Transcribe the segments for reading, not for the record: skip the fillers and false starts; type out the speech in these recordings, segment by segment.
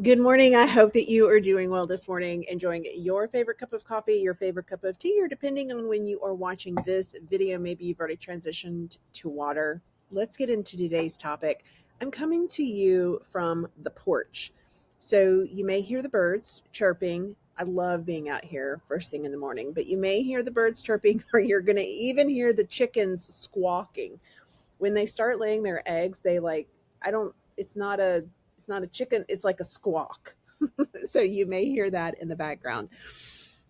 Good morning. I hope that you are doing well this morning, enjoying your favorite cup of coffee, your favorite cup of tea, or depending on when you are watching this video, maybe you've already transitioned to water. Let's get into today's topic. I'm coming to you from the porch. So you may hear the birds chirping. I love being out here first thing in the morning, but you may hear the birds chirping, or you're going to even hear the chickens squawking. When they start laying their eggs, they like, I don't, it's not a chicken, it's like a squawk. So you may hear that in the background.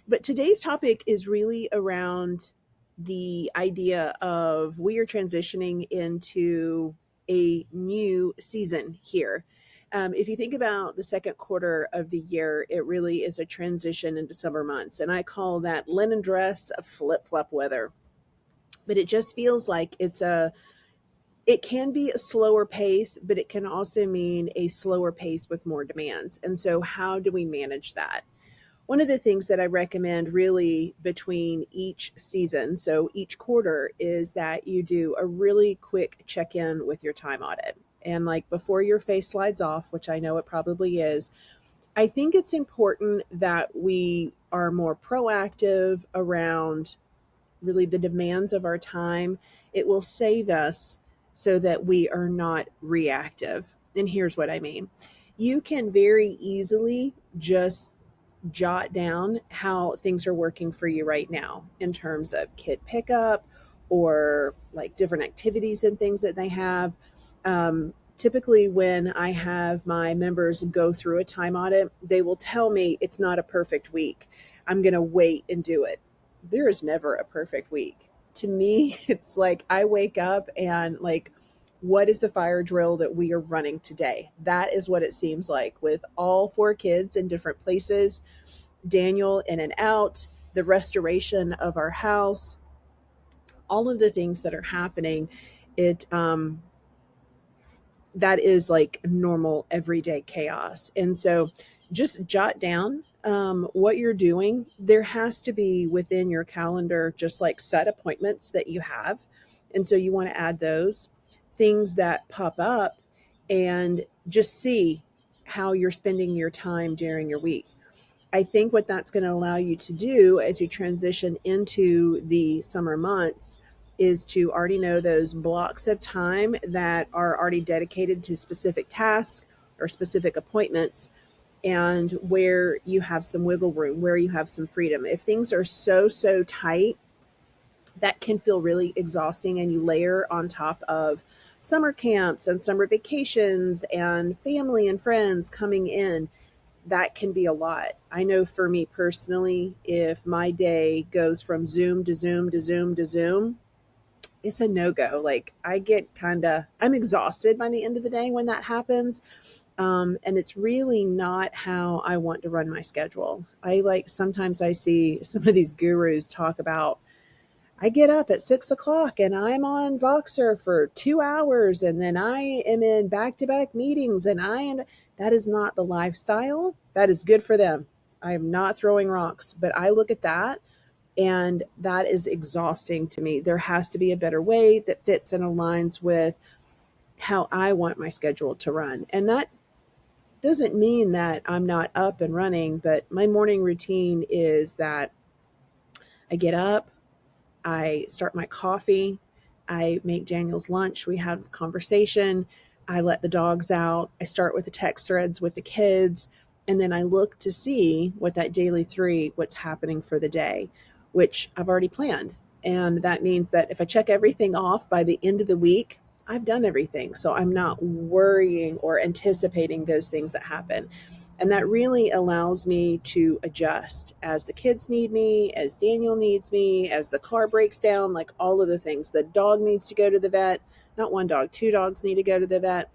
But today's topic is really around the idea of we are transitioning into a new season here. If you think about the second quarter of the year, it really is a transition into summer months. And I call that linen dress flip flop weather. But it just feels like it can be a slower pace, but it can also mean a slower pace with more demands. And so, how do we manage that? One of the things that I recommend really between each season, so each quarter, is that you do a really quick check in with your time audit. And like before your face slides off, which I know it probably is, I think it's important that we are more proactive around really the demands of our time. It will save us so that we are not reactive. And here's what I mean: you can very easily just jot down how things are working for you right now in terms of kid pickup or like different activities and things that they have. Typically, when I have my members go through a time audit, they will tell me it's not a perfect week. I'm going to wait and do it. There is never a perfect week. To me, it's like I wake up and like, what is the fire drill that we are running today? That is what it seems like with all four kids in different places, Daniel in and out, the restoration of our house, all of the things that are happening. It That is like normal everyday chaos. And so just jot down what you're doing. There has to be within your calendar just like set appointments that you have. And so you want to add those things that pop up and just see how you're spending your time during your week. I think what that's going to allow you to do as you transition into the summer months is to already know those blocks of time that are already dedicated to specific tasks or specific appointments, and where you have some wiggle room, where you have some freedom. If things are so tight, that can feel really exhausting, and you layer on top of summer camps and summer vacations and family and friends coming in, that can be a lot. I know for me personally, if my day goes from Zoom to Zoom to Zoom to Zoom, it's a no go. Like I get I'm exhausted by the end of the day when that happens. And it's really not how I want to run my schedule. Sometimes I see some of these gurus talk about, I get up at 6 o'clock and I'm on Voxer for 2 hours and then I am in back to back meetings and that is not the lifestyle. That is good for them. I am not throwing rocks, but I look at that and that is exhausting to me. There has to be a better way that fits and aligns with how I want my schedule to run. And that doesn't mean that I'm not up and running, but my morning routine is that I get up, I start my coffee. I make Daniel's lunch. We have a conversation. I let the dogs out. I start with the text threads with the kids. And then I look to see what that daily three, what's happening for the day, which I've already planned. And that means that if I check everything off by the end of the week, I've done everything. So I'm not worrying or anticipating those things that happen. And that really allows me to adjust as the kids need me, as Daniel needs me, as the car breaks down, like all of the things. The dog needs to go to the vet. Not one dog, two dogs need to go to the vet.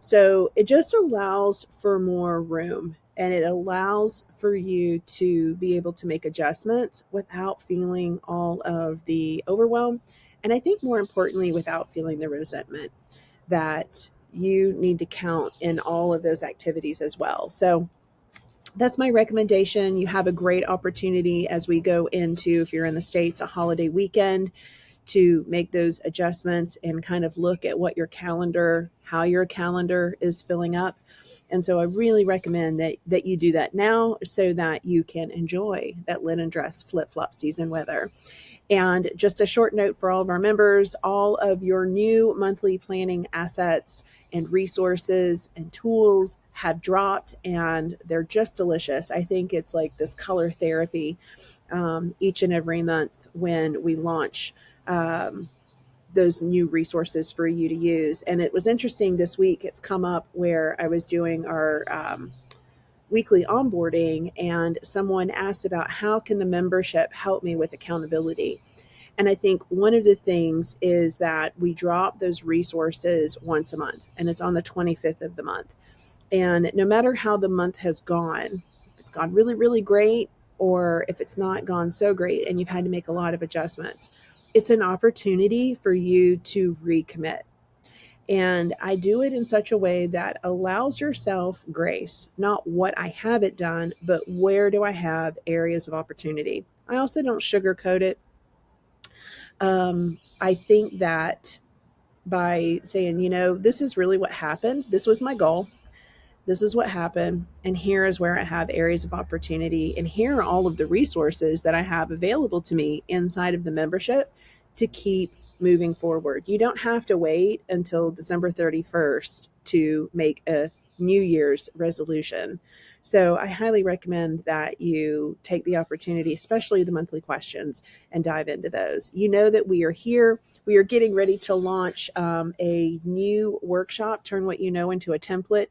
So it just allows for more room, and it allows for you to be able to make adjustments without feeling all of the overwhelm. And I think more importantly, without feeling the resentment that you need to count in all of those activities as well. So that's my recommendation. You have a great opportunity as we go into, if you're in the States, a holiday weekend. to make those adjustments and kind of look at what your calendar, how your calendar is filling up. And so I really recommend that you do that now so that you can enjoy that linen dress flip-flop season weather. And just a short note for all of our members, all of your new monthly planning assets and resources and tools have dropped, and they're just delicious. I think it's like this color therapy each and every month when we launch those new resources for you to use. And it was interesting this week, it's come up where I was doing our weekly onboarding, and someone asked about how can the membership help me with accountability. And I think one of the things is that we drop those resources once a month, and it's on the 25th of the month. And no matter how the month has gone, if it's gone really, really great, or if it's not gone so great and you've had to make a lot of adjustments, it's an opportunity for you to recommit. And I do it in such a way that allows yourself grace, not what I haven't done, but where do I have areas of opportunity. I also don't sugarcoat it. I think that by saying, this is really what happened. This was my goal. This is what happened. And here is where I have areas of opportunity. And here are all of the resources that I have available to me inside of the membership to keep moving forward. You don't have to wait until December 31st to make a New Year's resolution. So I highly recommend that you take the opportunity, especially the monthly questions, and dive into those. You know that we are here. We are getting ready to launch a new workshop, Turn What You Know into a Template.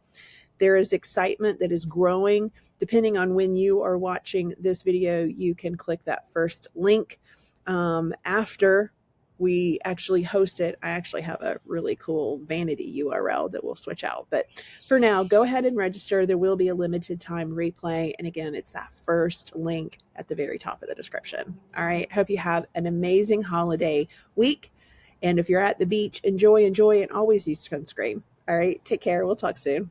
There is excitement that is growing. Depending on when you are watching this video, you can click that first link. After we actually host it, I actually have a really cool vanity URL that we'll switch out. But for now, go ahead and register. There will be a limited time replay. And again, it's that first link at the very top of the description. All right. Hope you have an amazing holiday week. And if you're at the beach, enjoy, and always use sunscreen. All right. Take care. We'll talk soon.